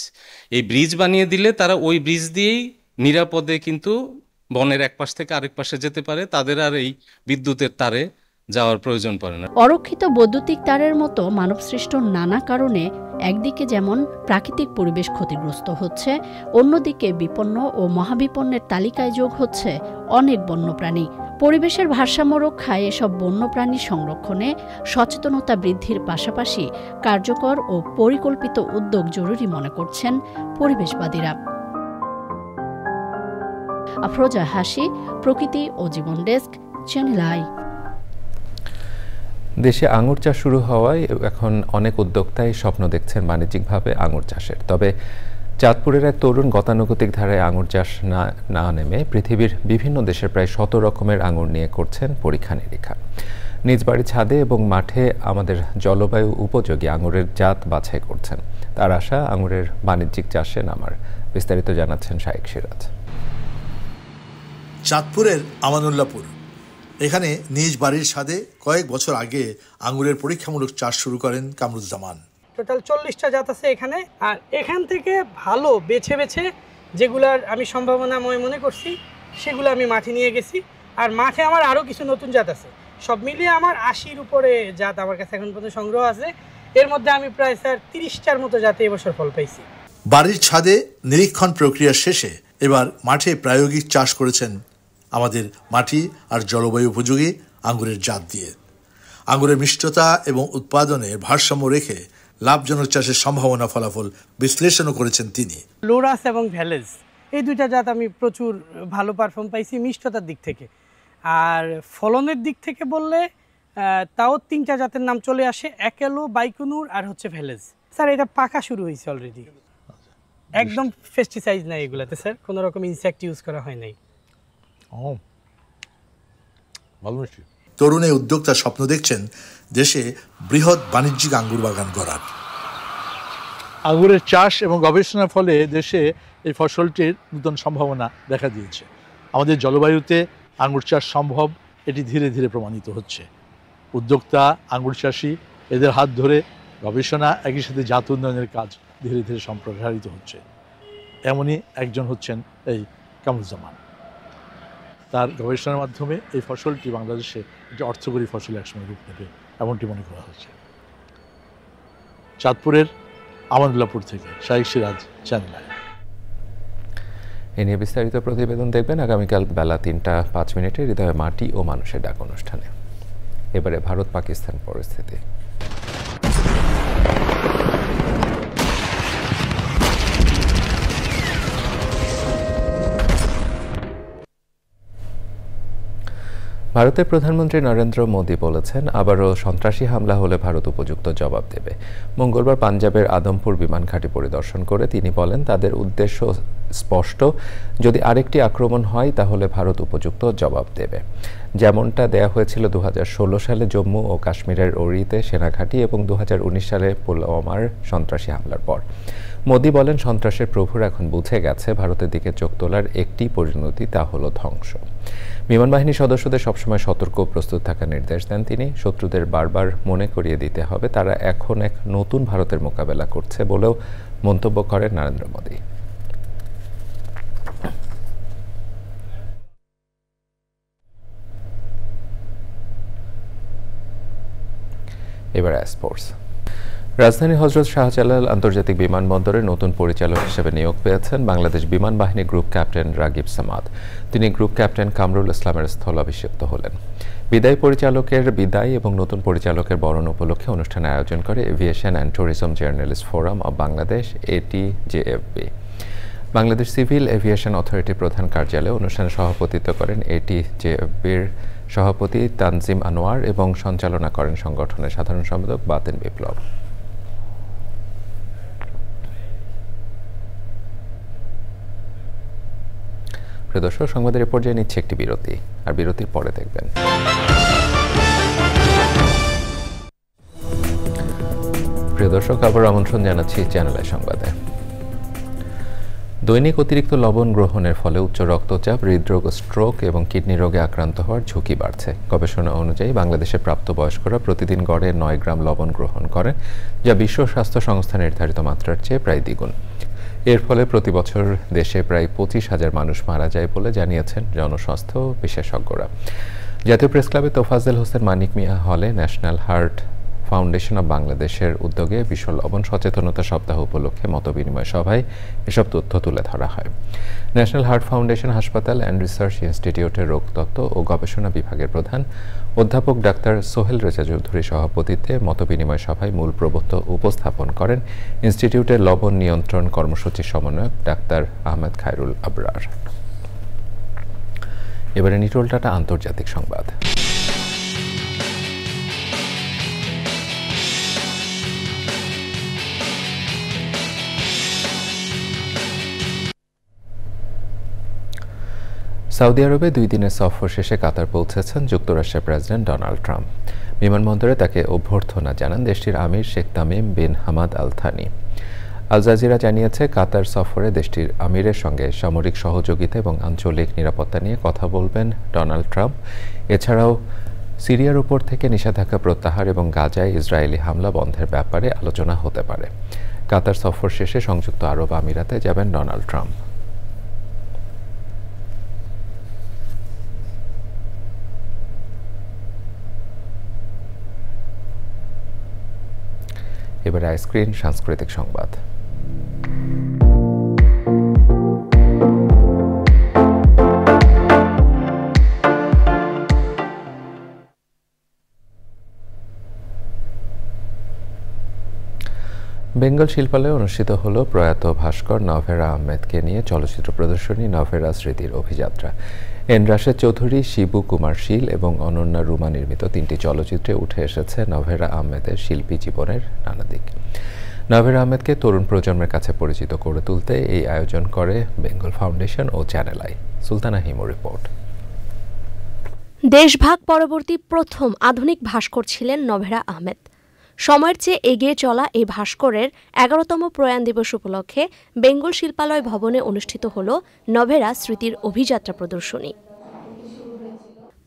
এই ব্রিজ বানিয়ে দিলে তারা ওই ব্রিজ দিয়েই নিরাপদে কিন্তু বনের এক পাশ থেকে আরেক পাশে যেতে পারে, তাদের আর এই বিদ্যুতের তারে যাওয়ার প্রয়োজন পড়ে না। অরক্ষিত বৈদ্যুতিক তারের মতো মানবসৃষ্ট নানা কারণে একদিকে যেমন প্রাকৃতিক পরিবেশ ক্ষতিগ্রস্ত হচ্ছে, অন্যদিকে বিপন্ন ও মহাবিপন্নের তালিকায় যোগ হচ্ছে অনেক বন্যপ্রাণী। পরিবেশের ভারসাম্য রক্ষায় এসব বন্যপ্রাণী সংরক্ষণে সচেতনতা বৃদ্ধির পাশাপাশি কার্যকর ও পরিকল্পিত উদ্যোগ জরুরি মনে করছেন পরিবেশবাদীরা। আফরোজা হাসি, প্রকৃতি ও জীবন ডেস্ক, চ্যানেল আই। দেশে আঙুর চাষ শুরু হওয়ায় এখন অনেক উদ্যোক্তাই স্বপ্ন দেখছেন বাণিজ্যিকভাবে আঙুর চাষের। তবে চাঁদপুরের এক তরুণ গতানুগতিক ধারায় আঙুর চাষ না নেমে পৃথিবীর বিভিন্ন দেশের প্রায় 100 রকমের আঙুর নিয়ে করছেন পরীক্ষা নিরীক্ষা। নিজ বাড়ির ছাদে এবং মাঠে আমাদের জলবায়ু উপযোগী আঙুরের জাত বাছাই করছেন। তার আশা আঙুরের বাণিজ্যিক চাষে নামার। বিস্তারিত জানাচ্ছেন শাইখ সিরাজ। চাঁদপুরের আমানুল্লাহপুর, এখানে নিজ বাড়ির ছাদে কয়েক বছর আগে আঙুরের পরীক্ষামূলক চাষ শুরু করেন কামরুজ্জামান। টোটাল 40টা জাত আছে এখানে, আর এখান থেকে ভালো বেছে বেছে যেগুলার আমি সম্ভাবনাময় মনে করছি সেগুলো আমি মাঠে নিয়ে গেছি। আর মাঠে আমার আরও কিছু নতুন জাত আছে, সব মিলিয়ে আমার 80-র উপরে জাত আমার কাছে এখন পর্যন্ত সংগ্রহ আছে। এর মধ্যে আমি প্রায় 30টার মতো জাতে এবছর ফল পাইছি। বাড়ির ছাদে নিরীক্ষণ প্রক্রিয়া শেষে এবার মাঠে প্রায়োগিক চাষ করেছেন আমাদের মাটি আর জলবায়ু উপযোগী আঙ্গুরের জাত দিয়ে। আঙ্গুরের মিষ্টতা এবং উৎপাদনের ভারসাম্য রেখে লাভজনক চাষের সম্ভাবনা ফলাফল বিশ্লেষণও করেছেন তিনি। লোরাস এবং ভ্যালেজ এই দুইটা জাত আমি প্রচুর ভালো পারফর্ম পাইছি মিষ্টতার দিক থেকে। আর ফলনের দিক থেকে বললে তাও 3টা জাতের নাম চলে আসে, একেলো, বাইকুনুর আর হচ্ছে ভ্যালেজ। স্যার এটা পাকা শুরু হয়েছে অলরেডি, একদম পেস্টিসাইড নাই এগুলাতে স্যার, কোনো রকম ইনসেক্ট ইউজ করা হয় নাই। তরুণ এই উদ্যোক্তা স্বপ্ন দেখছেন দেশে বৃহৎ বাণিজ্যিক আঙ্গুর বাগান গড়ার। আঙ্গুরের চাষ এবং গবেষণার ফলে দেশে এই ফসলটির নতুন সম্ভাবনা দেখা দিয়েছে। আমাদের জলবায়ুতে আঙ্গুর চাষ সম্ভব, এটি ধীরে ধীরে প্রমাণিত হচ্ছে। উদ্যোক্তা, আঙ্গুর চাষি, এদের হাত ধরে গবেষণা একই সাথে জাত উন্নয়নের কাজ ধীরে ধীরে সম্প্রসারিত হচ্ছে। এমনই একজন হচ্ছেন এই কামরুজ্জামান। তার গবেষণার মাধ্যমে এই ফসলটি বাংলাদেশে একটি অর্থকরী ফসল একসময় রূপ নেবে এমনটি মনে করা হচ্ছে। চাঁদপুরের আমানুল্লাহপুর থেকে শাইখ সিরাজ, চ্যানেল আই। এ নিয়ে বিস্তারিত প্রতিবেদন দেখবেন আগামীকাল বেলা 3টা 5 মিনিটে হৃদয়ে মাটি ও মানুষের ডাক অনুষ্ঠানে। এবারে ভারত পাকিস্তান পরিস্থিতি। ভারতের প্রধানমন্ত্রী নরেন্দ্র মোদী বলেছেন, আবারও সন্ত্রাসী হামলা হলে ভারত উপযুক্ত জবাব দেবে। মঙ্গলবার পাঞ্জাবের আদমপুর বিমান ঘাঁটি পরিদর্শন করে তিনি বলেন, তাদের উদ্দেশ্য স্পষ্ট, যদি আরেকটি আক্রমণ হয় তাহলে ভারত উপযুক্ত জবাব দেবে। যেমনটা দেয়া হয়েছিল 2016 সালে জম্মু ও কাশ্মীরের ওরিতে সেনাঘাঁটি এবং 2019 সালে পুলওয়ামার সন্ত্রাসী হামলার পর। মোদী বলেন, সন্ত্রাসের প্রভুর এখন বুঝে গেছে ভারতের দিকে চোখ তোলার একটি পরিণতি, তা হলো ধ্বংস। বিমান বাহিনীর সদস্যদের সবসময় সতর্ক প্রস্তুত থাকার নির্দেশ দেন তিনি। শত্রুদের বারবার মনে করিয়ে দিতে হবে তারা এখন এক নতুন ভারতের মোকাবেলা করছে বলেও মন্তব্য করেন নরেন্দ্র মোদী। এবার স্পোর্টস। রাজধানী হযরত শাহজালাল আন্তর্জাতিক বিমানবন্দরের নতুন পরিচালক হিসেবে নিয়োগ পেয়েছেন বাংলাদেশ বিমান বাহিনী গ্রুপ ক্যাপ্টেন রাগিব সামাদ। তিনি গ্রুপ ক্যাপ্টেন কামরুল ইসলামের স্থলাভিষিক্ত হলেন। বিদায়ী পরিচালকের বিদায় এবং নতুন পরিচালকের বরণ উপলক্ষে অনুষ্ঠানের আয়োজন করে aviation and tourism journalist forum of Bangladesh, ATJFB। Bangladesh civil aviation অথরিটির প্রধান কার্যালয়ে অনুষ্ঠানে সভাপতিত্ব করেন ATJFB'র সভাপতি তানজিম আনোয়ার এবং সঞ্চালনা করেন সংগঠনের সাধারণ সম্পাদক বাতেন বিপ্লব। প্রিয় দর্শক, সংবাদের এ পর্যায়ে নিচ্ছে একটি বিরতি, আর বিরতির পরে দেখবেন প্রিয় প্রিয় দর্শক, আবার আমন্ত্রণ জানাচ্ছি চ্যানেল সংবাদে। দৈনিক অতিরিক্ত লবণ গ্রহণের ফলে উচ্চ রক্তচাপ, হৃদরোগ, স্ট্রোক এবং কিডনি রোগে আক্রান্ত হওয়ার ঝুঁকি বাড়ছে। গবেষণা অনুযায়ী বাংলাদেশের প্রাপ্তবয়স্করা প্রতিদিন গড়ে 9 গ্রাম লবণ গ্রহণ করেন, যা বিশ্ব স্বাস্থ্য সংস্থা নির্ধারিত মাত্রার চেয়ে প্রায় দ্বিগুণ। এর ফলে প্রতি বছর দেশে প্রায় 25,000 মানুষ মারা যায় বলে জানিয়েছেন জনস্বাস্থ্য বিশেষজ্ঞরা। জাতীয় প্রেস ক্লাবে তোফাজ্জল হোসেন মানিক মিয়া হলে ন্যাশনাল হার্ট ফাউন্ডেশন অব বাংলাদেশের উদ্যোগে বিশ্ব লবণ সচেতনতা সপ্তাহ উপলক্ষে মতবিনিময় সভায় এসব তথ্য তুলে ধরা হয়। ন্যাশনাল হার্ট ফাউন্ডেশন হাসপাতাল অ্যান্ড রিসার্চ ইনস্টিটিউটের রোগতত্ত্ব ও গবেষণা বিভাগের প্রধান অধ্যাপক ডাক্তার সোহেল রেজা চৌধুরীর সভাপতিত্বে মতবিনিময় সভায় মূল প্রবন্ধ উপস্থাপন করেন ইনস্টিটিউটের লবণ নিয়ন্ত্রণ কর্মসূচির সমন্বয়ক ডাক্তার আহমেদ খায়রুল আবরার। এবারে নিটোল টাটা আন্তর্জাতিক সংবাদ। সৌদি আরবে 2 দিনের সফর শেষে কাতার পৌঁছেছেন যুক্তরাষ্ট্রের প্রেসিডেন্ট ডোনাল্ড ট্রাম্প। বিমানবন্দরে তাকে অভ্যর্থনা জানান দেশটির আমির Sheikh Tamim bin Hamad Al Thani. Al Jazeera জানিয়েছে, কাতার সফরে দেশটির আমিরের সঙ্গে সামরিক সহযোগিতা এবং আঞ্চলিক নিরাপত্তা নিয়ে কথা বলবেন ডোনাল্ড ট্রাম্প। এছাড়াও সিরিয়ার উপর থেকে নিষেধাজ্ঞা প্রত্যাহার এবং গাজায় ইসরায়েলি হামলা বন্ধের ব্যাপারে আলোচনা হতে পারে। কাতার সফর শেষে সংযুক্ত আরব আমিরাতে যাবেন ডোনাল্ড ট্রাম্প। এবারে আইস্ক্রিন সাংস্কৃতিক সংবাদ। বেঙ্গল শিল্পালয়ে অনুষ্ঠিত হল প্রয়াত ভাস্কর নভেরা আহমেদকে নিয়ে চলচ্চিত্র প্রদর্শনী নভেরা স্মৃতির অভিযাত্রা। এন রাশেদ চৌধুরী, শিবু কুমার শীল এবং অনন্যা রুমা নির্মিত 3টি চলচ্চিত্রে উঠে এসেছে নভেরা আহমেদের শিল্পী জীবনের নানা দিক। নভেরা আহমেদকে তরুণ প্রজন্মের কাছে পরিচিত করে তুলতে এই আয়োজন করে বেঙ্গল ফাউন্ডেশন ও channel I. Sultana Himu report. দেশভাগ পরবর্তী প্রথম আধুনিক ভাস্কর ছিলেন নভেরা আহমেদ। সময়ের চেয়ে এগিয়ে চলা এই ভাস্করের 11তম প্রয়াণ দিবস উপলক্ষে বেঙ্গল শিল্পালয় ভবনে অনুষ্ঠিত হল নভেরা স্মৃতির অভিযাত্রা প্রদর্শনী।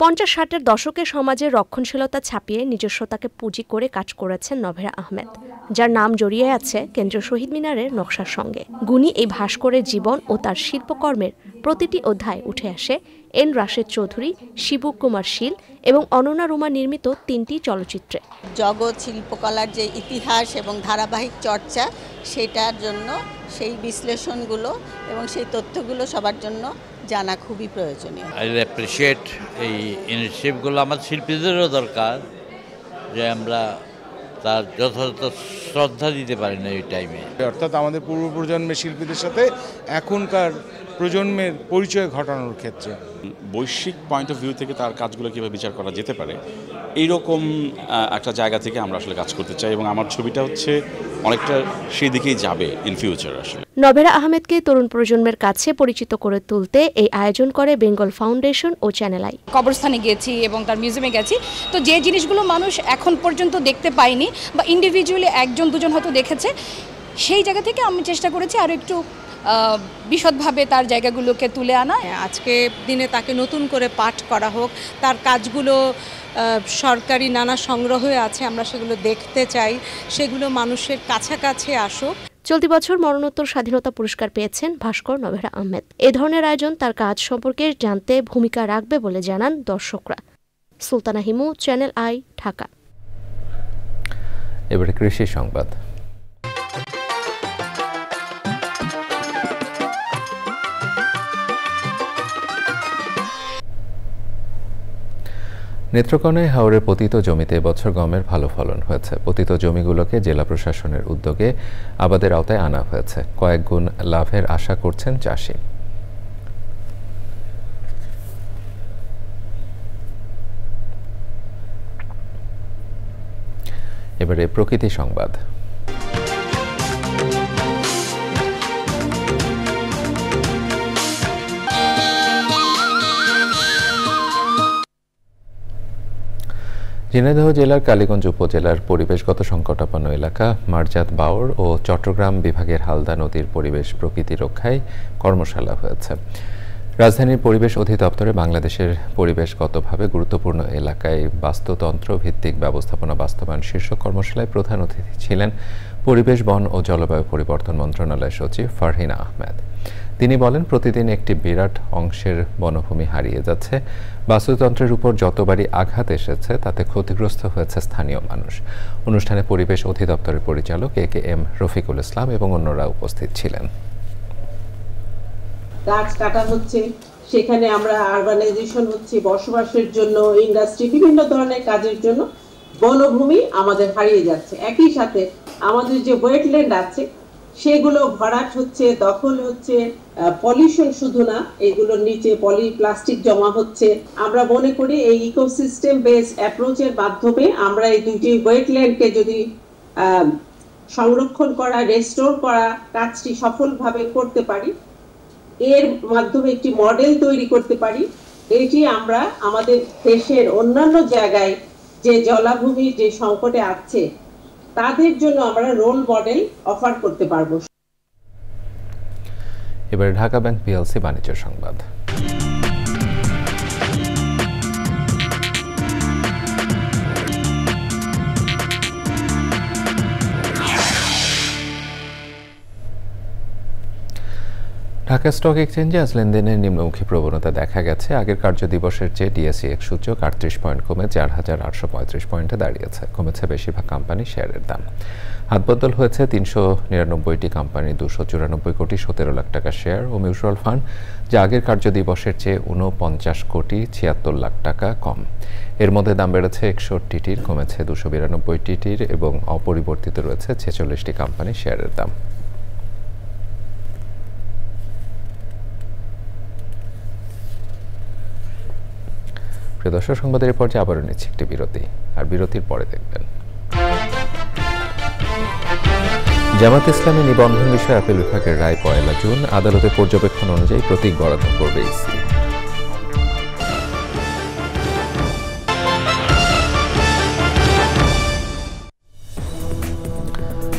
50-60-এর দশকে সমাজের রক্ষণশীলতা ছাপিয়ে নিজস্বতাকে পুঁজি করে কাজ করেছেন নভেরা আহমেদ, যার নাম জড়িয়ে আছে কেন্দ্রীয় শহীদ মিনারের নকশার সঙ্গে। গুণী এই ভাস্করের জীবন ও তার শিল্পকর্মের প্রতিটি অধ্যায় উঠে আসে এন রাশেদ চৌধুরী, শিবু কুমার শীল এবং অনন্যা রুমা নির্মিত 3টি চলচ্চিত্রে। জগৎ শিল্পকলার যে ইতিহাস এবং ধারাবাহিক চর্চা, সেটার জন্য সেই বিশ্লেষণগুলো এবং সেই তথ্যগুলো সবার জন্য জানা খুবই প্রয়োজনীয়। আই অ্যাপ্রিশিয়েট এই ইনিশিয়েটিভগুলো। আমার শিল্পীদেরও দরকার যে আমরা তার যথাযথ শ্রদ্ধা দিতে পারি না এই টাইমে। অর্থাৎ আমাদের পূর্ব প্রজন্মের শিল্পীদের সাথে এখনকার প্রজন্মের পরিচয় ঘটানোর ক্ষেত্রে বৈশ্বিক পয়েন্ট অফ ভিউ থেকে তার কাজগুলো কীভাবে বিচার করা যেতে পারে, এইরকম একটা জায়গা থেকে আমরা আসলে কাজ করতে চাই এবং আমার ছবিটা হচ্ছে অনেকটা সেই দিকেই যাবে ইন ফিউচার। আসলে নভেরা আহমেদকে তরুণ প্রজন্মের কাছে পরিচিত করে তুলতে এই আয়োজন করে বেঙ্গল ফাউন্ডেশন ও চ্যানেল আই। কবরস্থানে গেছি এবং তার মিউজিয়ামে গেছি, তো যে জিনিসগুলো মানুষ এখন পর্যন্ত দেখতে পায়নি বা ইন্ডিভিজুয়ালি 1-2 হয়তো দেখেছে, সেই জায়গা থেকে আমি চেষ্টা করেছি আরও একটু বিশদভাবে তার জায়গাগুলোকে তুলে আনা। আজকে দিনে তাকে নতুন করে পাঠ করা হোক, তার কাজগুলো সরকারি নানা সংগ্রহে আছে, আমরা সেগুলো দেখতে চাই, সেগুলো মানুষের কাছাকাছি আসুক। চলতি বছর মরণোত্তর স্বাধীনতা পুরস্কার পেয়েছেন ভাস্কর নভেরা আহমেদ। এ ধরনের আয়োজন তার কাজ সম্পর্কে জানতে ভূমিকা রাখবে বলে জানান দর্শকরা। Sultana Himu, channel I, Dhaka. এবারে কৃষি সংবাদ। নেত্রকোনায় হাওরের পতিত জমিতে এবছর গমের ভালো ফলন হয়েছে। পতিত জমিগুলোকে জেলা প্রশাসনের উদ্যোগে আবাদের আওতায় আনা হয়েছে। কয়েক গুণ লাভের আশা করছেন চাষি। এবারে প্রকৃতি সংবাদ। ঝিনাইদহ জেলার কালীগঞ্জ উপজেলার পরিবেশগত সংকটাপন্ন এলাকা মারজাত বাওর ও চট্টগ্রাম বিভাগের হালদা নদীর পরিবেশ প্রকৃতি রক্ষায় কর্মশালা হয়েছে। রাজধানীর পরিবেশ অধিদপ্তরে বাংলাদেশের পরিবেশগতভাবে গুরুত্বপূর্ণ এলাকায় বাস্তুতন্ত্র ভিত্তিক ব্যবস্থাপনা বাস্তবায়ন শীর্ষক কর্মশালায় প্রধান অতিথি ছিলেন পরিবেশ, বন ও জলবায়ু পরিবর্তন মন্ত্রণালয় সচিব ফারহিনা আহমেদ। তিনি বলেন, প্রতিদিন একটি বিরাট অংশের বনভূমি হারিয়ে যাচ্ছে। বাস্তুতন্ত্রের উপর যতবারই আঘাত এসেছে তাতে ক্ষতিগ্রস্ত হয়েছে স্থানীয় মানুষ। অনুষ্ঠানে পরিবেশ অধিদপ্তরের পরিচালক AKM রফিকুল ইসলাম এবং অন্যরা উপস্থিত ছিলেন। গাছ কাটা হচ্ছে, সেখানে আমরা আরবানাইজেশন হচ্ছে, বসবাসের জন্য, ইন্ডাস্ট্রি, বিভিন্ন ধরনের কাজের জন্য বনভূমি আমাদের হারিয়ে যাচ্ছে। একই সাথে আমাদের যে ওয়েটল্যান্ড আছে সেগুলো ভরাট হচ্ছে, দখল হচ্ছে, পলিউশন শুধু না, এগুলোর নিচে প্লাস্টিক জমা হচ্ছে। আমরা মনে করি এই ইকোসিস্টেম বেসড অ্যাপ্রোচের মাধ্যমে আমরা এই দুইটি ওয়েটল্যান্ডকে যদি সংরক্ষণ করা, রেস্টোর করা কাজটি সফলভাবে করতে পারি, এর মাধ্যমে একটি মডেল তৈরি করতে পারি, এটি আমরা আমাদের দেশের অন্যান্য জায়গায় যে জলাভূমি যে সংকটে আছে তাদের জন্য আমরা রোল মডেল অফার করতে পারবো। এবারে ঢাকা ব্যাংক PLC বাণিজ্য সংবাদ। ঢাকা স্টক এক্সচেঞ্জে আজ লেনদেনের নিম্নমুখী প্রবণতা দেখা গেছে। আগের কার্যদিবসের চেয়ে DSEX সূচক 38 পয়েন্ট কমে 4,835 পয়েন্টে দাঁড়িয়েছে। কমেছে বেশিরভাগ কোম্পানি শেয়ারের দাম। হাতবদল হয়েছে 399টি কোম্পানির 294 কোটি 17 লাখ টাকা শেয়ার ও মিউচুয়াল ফান্ড, যা আগের কার্যদিবসের চেয়ে 49 কোটি 76 লাখ টাকা কম। এর মধ্যে দাম বেড়েছে 61টির, কমেছে 292টির এবং অপরিবর্তিত রয়েছে 46টি কোম্পানির শেয়ারের দাম। প্রিয় দর্শক, সংবাদের পর্যায়ে আবারও নিচ্ছে একটি বিরতি, আর বিরতির পরে দেখবেন জামাত ইসলামী নিবন্ধন বিষয়ে আপিল বিভাগের রায় 1 জুন। আদালতের পর্যবেক্ষণ অনুযায়ী প্রতীক বরাদ্দ করবে ইসি।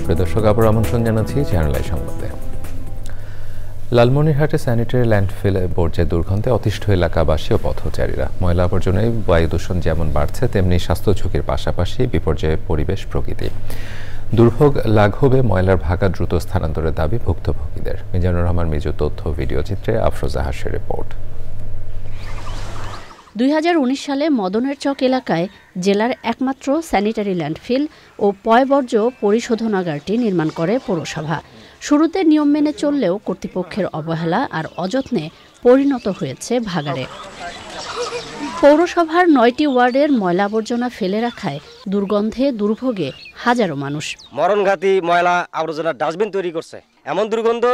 প্রিয় দর্শক, আবার আমন্ত্রণ জানাচ্ছি চ্যানেল আই সংবাদে। লালমনিরহাটে স্যানিটারি ল্যান্ডফিলে বর্জ্যের দুর্গন্ধে অতিষ্ঠ এলাকাবাসী ও পথচারীরা। ময়লা আবর্জনায় বায়ু দূষণ যেমন বাড়ছে, তেমনি স্বাস্থ্য ঝুঁকির পাশাপাশি বিপর্যয়ে পরিবেশ প্রকৃতি। দুর্ভোগ লাঘবে ময়লার ভাগা দ্রুত স্থানান্তরের দাবি ভুক্তভোগীদের। মিজানুর রহমান মিজু তথ্য ভিডিও চিত্রে আফরোজা হাসের রিপোর্ট। 2019 সালে মদনের চক এলাকায় জেলার একমাত্র স্যানিটারি ল্যান্ডফিল ও পয়বর্জ্য পরিশোধনাগারটি নির্মাণ করে পৌরসভা। শুরুতে নিয়ম মেনে চললেও কর্তৃপক্ষের অবহেলা আর অযত্নে পরিণত হয়েছে ভাগাড়ে। পৌরসভার 9টি ওয়ার্ডের ময়লা আবর্জনা ফেলে রাখায় দুর্গন্ধে দুর্ভোগে হাজারো মানুষ। মরণঘাতী ময়লা আবর্জনা ডাস্টবিন তৈরি করছে, এমন দুর্গন্ধ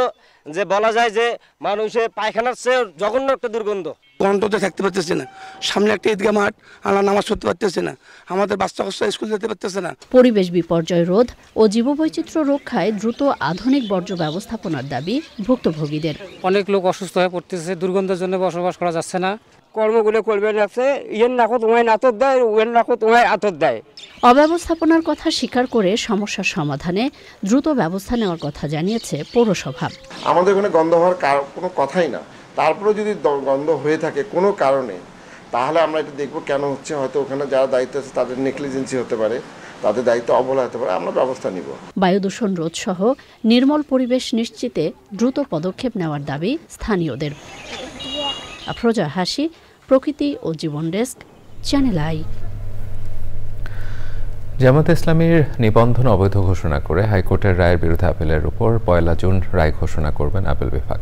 যে বলা যায় যে মানুষের পায়খানার চেয়ে জঘন্য একটা দুর্গন্ধ। ঘন্টাতে থাকতে পারতেছে না, সামনে একটা ঈদগাহ মাঠ, আমরা নামাজ পড়তে পারতেছে না, আমাদের বাচ্চা কাচ্চা স্কুল যেতে পারতেছে না। পরিবেশ বিপর্যয় রোধ ও জীববৈচিত্র্য রক্ষায় দ্রুত আধুনিক বর্জ্য ব্যবস্থাপনার দাবি ভুক্তভোগীদের। অনেক লোক অসুস্থ হয়ে পড়তেছে, দুর্গন্ধের জন্য বসবাস করা যাচ্ছে না। কর্মগুলো করবে যাচ্ছে, ইয়ের নাকো তোমায় নাতর দেয়, ওয়ের নাকো তোমায় আতর দেয়। অব্যবস্থাপনার কথা স্বীকার করে সমস্যার সমাধানে দ্রুত ব্যবস্থা নেওয়ার কথা জানিয়েছে পৌরসভা। আমাদের ওখানে গন্ধ হওয়ার কোনো কথাই না, তারপরে যদি গন্ধ হয়ে থাকে কোনো কারণে, তাহলে আমরা এটা দেখবো কেন হচ্ছে। হয়তো ওখানে যারা দায়িত্ব আছে তাদের নেগলিজেন্সি হতে পারে, তাদের দায়িত্ব অবহেলা হতে পারে, আমরা ব্যবস্থা নিব। বায়ু দূষণ রোধ সহ নির্মল পরিবেশ নিশ্চিতে দ্রুত পদক্ষেপ নেওয়ার দাবি স্থানীয়দের। আফরোজা হাসি, প্রকৃতি ও জীবন ডেস্ক, চ্যানেল আই। জামাত ইসলামীর নিবন্ধন অবৈধ ঘোষণা করে হাইকোর্টের রায়ের বিরুদ্ধে আপিলের উপর 1 জুন রায় ঘোষণা করবেন আপিল বিভাগ।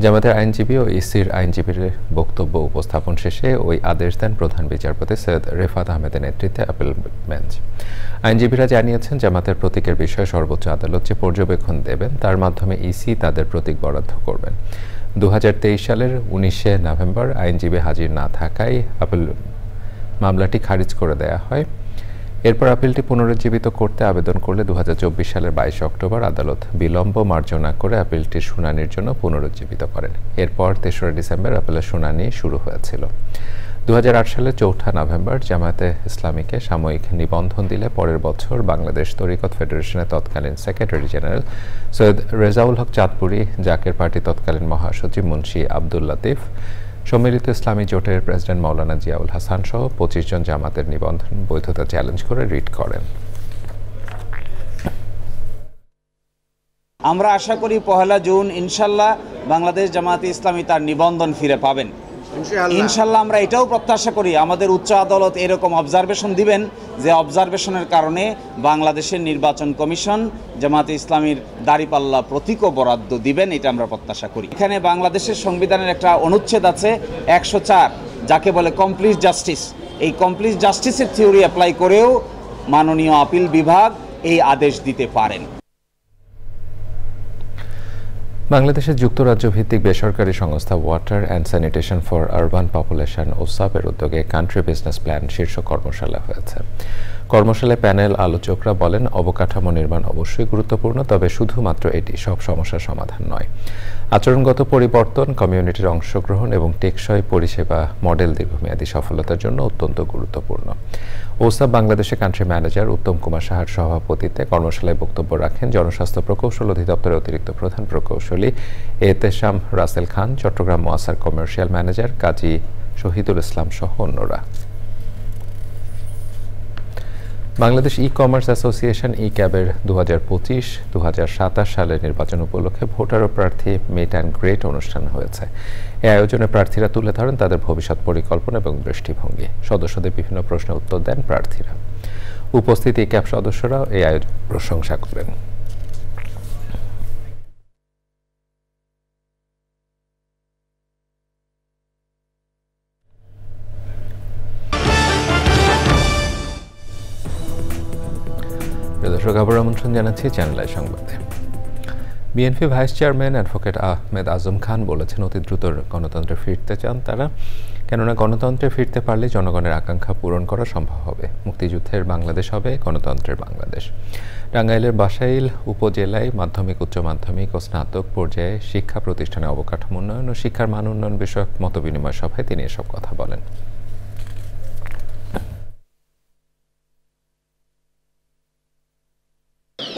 জামাতের আইনজীবী ও ইসির আইনজীবীর বক্তব্য উপস্থাপন শেষে ওই আদেশ দেন প্রধান বিচারপতি সৈয়দ রেফাত আহমেদের নেতৃত্বে আপিল বেঞ্চ। আইনজীবীরা জানিয়েছেন, জামাতের প্রতীকের বিষয়ে সর্বোচ্চ আদালত যে পর্যবেক্ষণ দেবেন তার মাধ্যমে ইসি তাদের প্রতীক বরাদ্দ করবেন। 2023 সালের 19শে নভেম্বর আইনজীবী হাজির না থাকায় আপিল মামলাটি খারিজ করে দেয়া হয়। এরপর আপিলটি পুনরুজ্জীবিত করতে আবেদন করলে 2024 সালের 22 অক্টোবর আদালত বিলম্ব মার্জনা করে আপিলটির শুনানির জন্য পুনরুজ্জীবিত করেন। এরপর 3রা ডিসেম্বর আপিলের শুনানি শুরু হয়েছিল। 2008 সালের 4 নভেম্বর জামায়াতে ইসলামীকে সাময়িক নিবন্ধন দিলে পরের বছর বাংলাদেশ তরিকত ফেডারেশনের তৎকালীন secretary general Syed Rezaul Haque Chandpuri, Zaker party তৎকালীন মহাসচিব মুন্সি আব্দুল লতিফ, সম্মিলিত ইসলামী জোটের প্রেসিডেন্ট মাওলানা জিয়াউল হাসান সহ 25 জন জামাতের নিবন্ধন বৈধতা চ্যালেঞ্জ করে রিট করেন। আমরা আশা করি 1 জুন ইনশাল্লাহ বাংলাদেশ জামায়াতে ইসলামী তার নিবন্ধন ফিরে পাবেন ইনশাল্লাহ। আমরা এটাও প্রত্যাশা করি আমাদের উচ্চ আদালত এরকম অবজারভেশন দিবেন যে অবজারভেশনের কারণে বাংলাদেশের নির্বাচন কমিশন জামায়াতে ইসলামীর দাঁড়িপাল্লা প্রতীকও বরাদ্দ দিবেন, এটা আমরা প্রত্যাশা করি। এখানে বাংলাদেশের সংবিধানের একটা অনুচ্ছেদ আছে 104, যাকে বলে কমপ্লিট জাস্টিস। এই কমপ্লিট জাস্টিসের থিওরি অ্যাপ্লাই করেও মাননীয় আপিল বিভাগ এই আদেশ দিতে পারেন। বাংলাদেশের যুক্তরাজ্য ভিত্তিক বেসরকারি সংস্থা water and sanitation for urban population ওসাপের উদ্যোগে কান্ট্রি বিজনেস প্ল্যান শীর্ষ কর্মশালা হয়েছে। কর্মশালায় প্যানেল আলোচকরা বলেন, অবকাঠামো নির্মাণ অবশ্যই গুরুত্বপূর্ণ, তবে শুধুমাত্র এটি সব সমস্যার সমাধান নয়। আচরণগত পরিবর্তন, কমিউনিটির অংশগ্রহণ এবং টেকসই পরিষেবা মডেল দীর্ঘমেয়াদী সফলতার জন্য অত্যন্ত গুরুত্বপূর্ণ। ওসাপ বাংলাদেশের কান্ট্রি ম্যানেজার উত্তম কুমার সাহার সভাপতিত্বে কর্মশালায় বক্তব্য রাখেন জনস্বাস্থ্য প্রকৌশল অধিদপ্তরের অতিরিক্ত প্রধান প্রকৌশলী এতেশাম রাসেল খান, চট্টগ্রাম ওয়াসার কমার্শিয়াল ম্যানেজার কাজী শহীদুল ইসলাম সহ অন্যরা। বাংলাদেশ ই কমার্স অ্যাসোসিয়েশন ই ক্যাবের 2025-2027 সালের নির্বাচন উপলক্ষে ভোটার ও প্রার্থী মিট অ্যান্ড গ্রেট অনুষ্ঠান হয়েছে। এই আয়োজনে প্রার্থীরা তুলে ধরেন তাদের ভবিষ্যৎ পরিকল্পনা এবং দৃষ্টিভঙ্গি। সদস্যদের বিভিন্ন প্রশ্নের উত্তর দেন প্রার্থীরা। উপস্থিত ই ক্যাব সদস্যরাও এই আয়োজন প্রশংসা করেন। দর্শক, আবার আমন্ত্রণ জানাচ্ছি চ্যানেল আই সংবাদে। BNP vice chairman advocate Ahmed Azam Khan বলেছেন, অতি দ্রুত গণতন্ত্রে ফিরতে চান তারা, কেননা গণতন্ত্রে ফিরতে পারলে জনগণের আকাঙ্ক্ষা পূরণ করা সম্ভব হবে। মুক্তিযুদ্ধের বাংলাদেশ হবে গণতন্ত্রের বাংলাদেশ। টাঙ্গাইলের বাসাইল উপজেলায় মাধ্যমিক, উচ্চ মাধ্যমিক ও স্নাতক পর্যায়ে শিক্ষা প্রতিষ্ঠানে অবকাঠামো উন্নয়ন ও শিক্ষার মান উন্নয়ন বিষয়ক মতবিনিময় সভায় তিনি এসব কথা বলেন।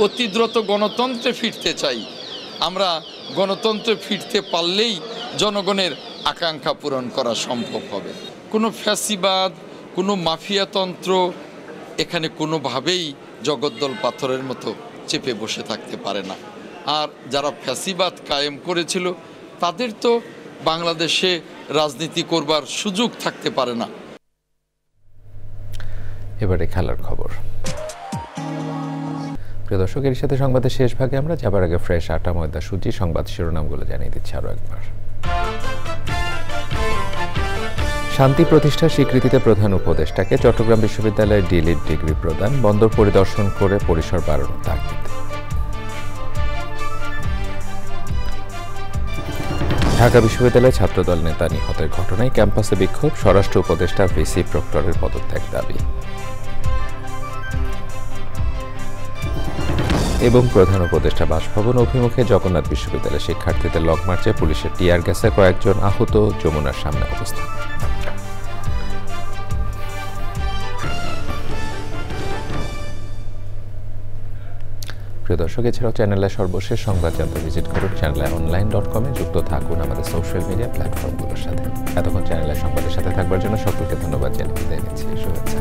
অতি দ্রুত গণতন্ত্রে ফিরতে চাই। আমরা গণতন্ত্রে ফিরতে পারলেই জনগণের আকাঙ্ক্ষা পূরণ করা সম্ভব হবে। কোনো ফ্যাসিবাদ, কোনো মাফিয়াতন্ত্র এখানে কোনোভাবেই জগদ্দল পাথরের মতো চেপে বসে থাকতে পারে না। আর যারা ফ্যাসিবাদ কায়েম করেছিল তাদের তো বাংলাদেশে রাজনীতি করবার সুযোগ থাকতে পারে না। এবারে খেলার খবর। প্রিয় দর্শক, এর সাথে সংবাদের শেষ ভাগে আমরা যাবার আগে ফ্রেশ আটা, ময়দা, সুজি সংবাদ শিরোনামগুলো জানিয়ে দিচ্ছি আরও একবার। শান্তি প্রতিষ্ঠার স্বীকৃতিতে প্রধান উপদেষ্টাকে চট্টগ্রাম বিশ্ববিদ্যালয়ের ডিলিট ডিগ্রি প্রদান, বন্দর পরিদর্শন করে পরিসর বাড়ানোর তাগিদ। ঢাকা বিশ্ববিদ্যালয়ে ছাত্রদল নেতা নিহতের ঘটনায় ক্যাম্পাসে বিক্ষোভ, স্বরাষ্ট্র উপদেষ্টা ভিসি প্রক্টরের পদত্যাগ দাবি। এবং প্রধান উপদেষ্টা বাসভবন অভিমুখে জগন্নাথ বিশ্ববিদ্যালয়ের শিক্ষার্থীদের লং মার্চে পুলিশের টিয়ার গ্যাসে কয়েকজন আহত, যমুনার সামনে অবস্থান। প্রিয় দর্শক, এছাড়াও চ্যানেলের সর্বশেষ সংবাদ জানতে ভিজিট করুন channelonline.com-এ। যুক্ত থাকুন আমাদের সোশ্যাল মিডিয়া প্ল্যাটফর্মগুলোর সাথে। এতক্ষণ চ্যানেলের সংবাদের সাথে থাকবার জন্য সকলকে ধন্যবাদ জানিয়ে বিদায় নিচ্ছি। শুভেচ্ছা।